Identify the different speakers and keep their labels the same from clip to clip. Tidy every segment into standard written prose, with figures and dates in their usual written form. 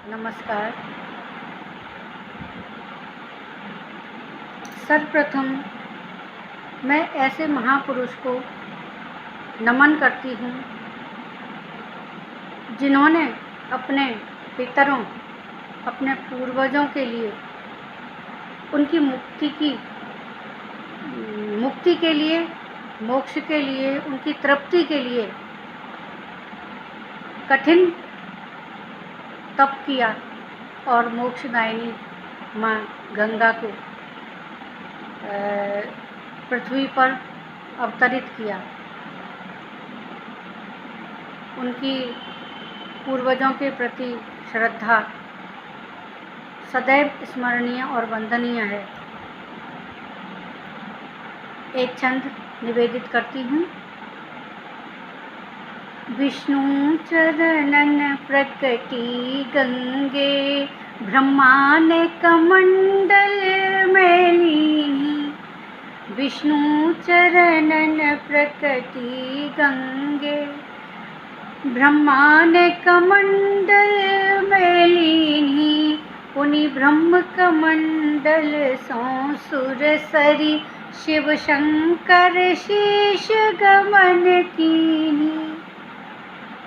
Speaker 1: नमस्कार। सर्वप्रथम मैं ऐसे महापुरुष को नमन करती हूँ जिन्होंने अपने पितरों, अपने पूर्वजों के लिए, उनकी मुक्ति के लिए, मोक्ष के लिए, उनकी तृप्ति के लिए कठिन तप किया और मोक्षदायिनी माँ गंगा को पृथ्वी पर अवतरित किया। उनकी पूर्वजों के प्रति श्रद्धा सदैव स्मरणीय और वंदनीय है। एक छंद निवेदित करती हूँ। विष्णु चरणन प्रकटी गंगे, ब्रह्मांड कमंडल में लीनी। विष्णु चरणन प्रकटी गंगे, ब्रह्मांड कमंडल में लीनी। पुनि ब्रह्म कमंडल सो सुर सरी, शिव शंकर शीश गमन कीनी।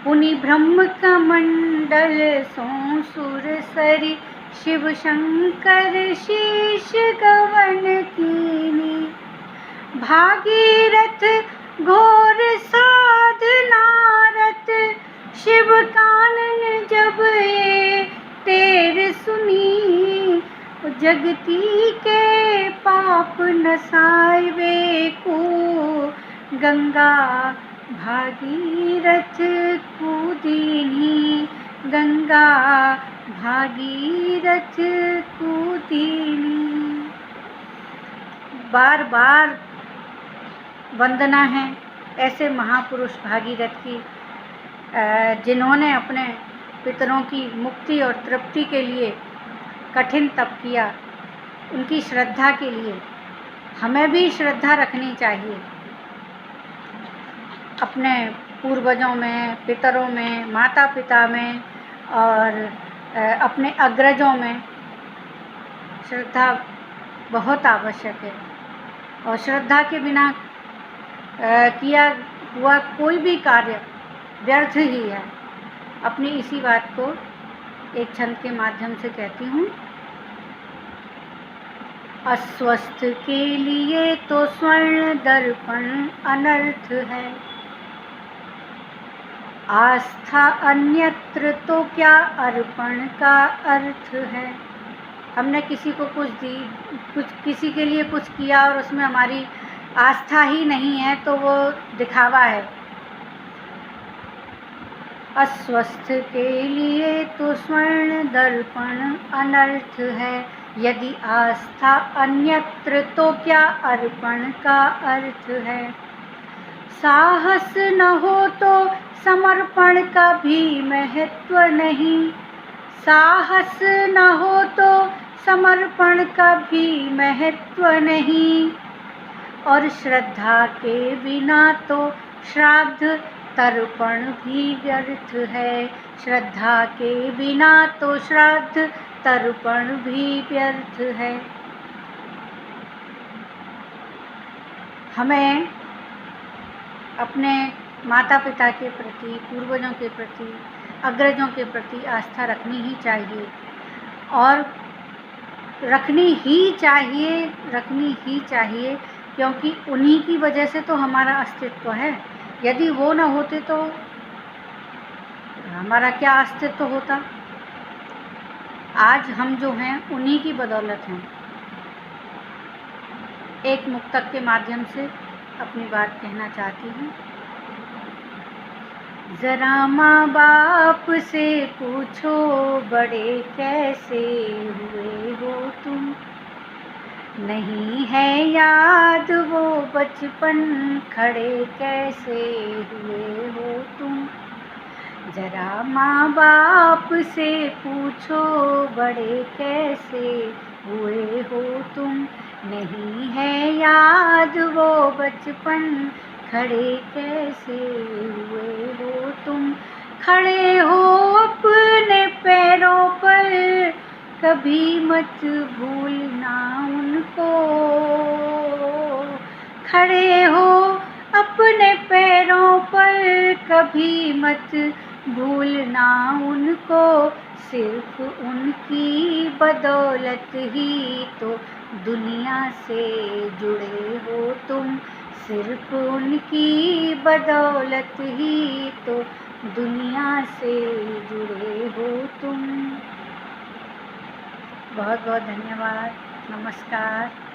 Speaker 1: पुनि ब्रह्म कमंडल सो सुर सरी, शिव शंकर शीश गमन कीनी। भागीरथ घोर साधनारत, शिव कानन जब ये तेर सुनी। जगती के पाप नसावे को, गंगा भागीरथ कूदिनी। गंगा भागीरथ कूदिनी। बार बार वंदना है ऐसे महापुरुष भागीरथ की, जिन्होंने अपने पितरों की मुक्ति और तृप्ति के लिए कठिन तप किया। उनकी श्रद्धा के लिए हमें भी श्रद्धा रखनी चाहिए। अपने पूर्वजों में, पितरों में, माता पिता में और अपने अग्रजों में श्रद्धा बहुत आवश्यक है। और श्रद्धा के बिना किया हुआ कोई भी कार्य व्यर्थ ही है। अपनी इसी बात को एक छंद के माध्यम से कहती हूँ। अस्वस्थ के लिए तो स्वर्ण दर्पण अनर्थ है, आस्था अन्यत्र तो क्या अर्पण का अर्थ है। हमने किसी को किसी के लिए कुछ किया और उसमें हमारी आस्था ही नहीं है तो वो दिखावा है। अस्वस्थ के लिए तो स्वर्ण दर्पण अनर्थ है, यदि आस्था अन्यत्र तो क्या अर्पण का अर्थ है। साहस न हो तो समर्पण का भी महत्व नहीं, साहस न हो तो समर्पण का भी महत्व नहीं। और श्रद्धा के बिना तो श्राद्ध तर्पण भी व्यर्थ है। श्रद्धा के बिना तो श्राद्ध तर्पण भी व्यर्थ है। हमें अपने माता पिता के प्रति, पूर्वजों के प्रति, अग्रजों के प्रति आस्था रखनी ही चाहिए और रखनी ही चाहिए क्योंकि उन्हीं की वजह से तो हमारा अस्तित्व है। यदि वो न होते तो हमारा क्या अस्तित्व होता। आज हम जो हैं उन्हीं की बदौलत हैं। एक मुक्तक के माध्यम से अपनी बात कहना चाहती हूँ। जरा माँ बाप से पूछो, बड़े कैसे हुए हो तुम। नहीं है याद वो बचपन, खड़े कैसे हुए हो तुम। जरा माँ बाप से पूछो, बड़े कैसे हुए हो तुम। नहीं है याद वो बचपन, खड़े कैसे हुए हो तुम। खड़े हो अपने पैरों पर, कभी मत भूलना उनको। खड़े हो अपने पैरों पर, कभी मत भूलना उनको। सिर्फ उनकी बदौलत ही तो दुनिया से जुड़े हो तुम। सिर्फ उनकी बदौलत ही तो दुनिया से जुड़े हो तुम। बहुत बहुत धन्यवाद। नमस्कार।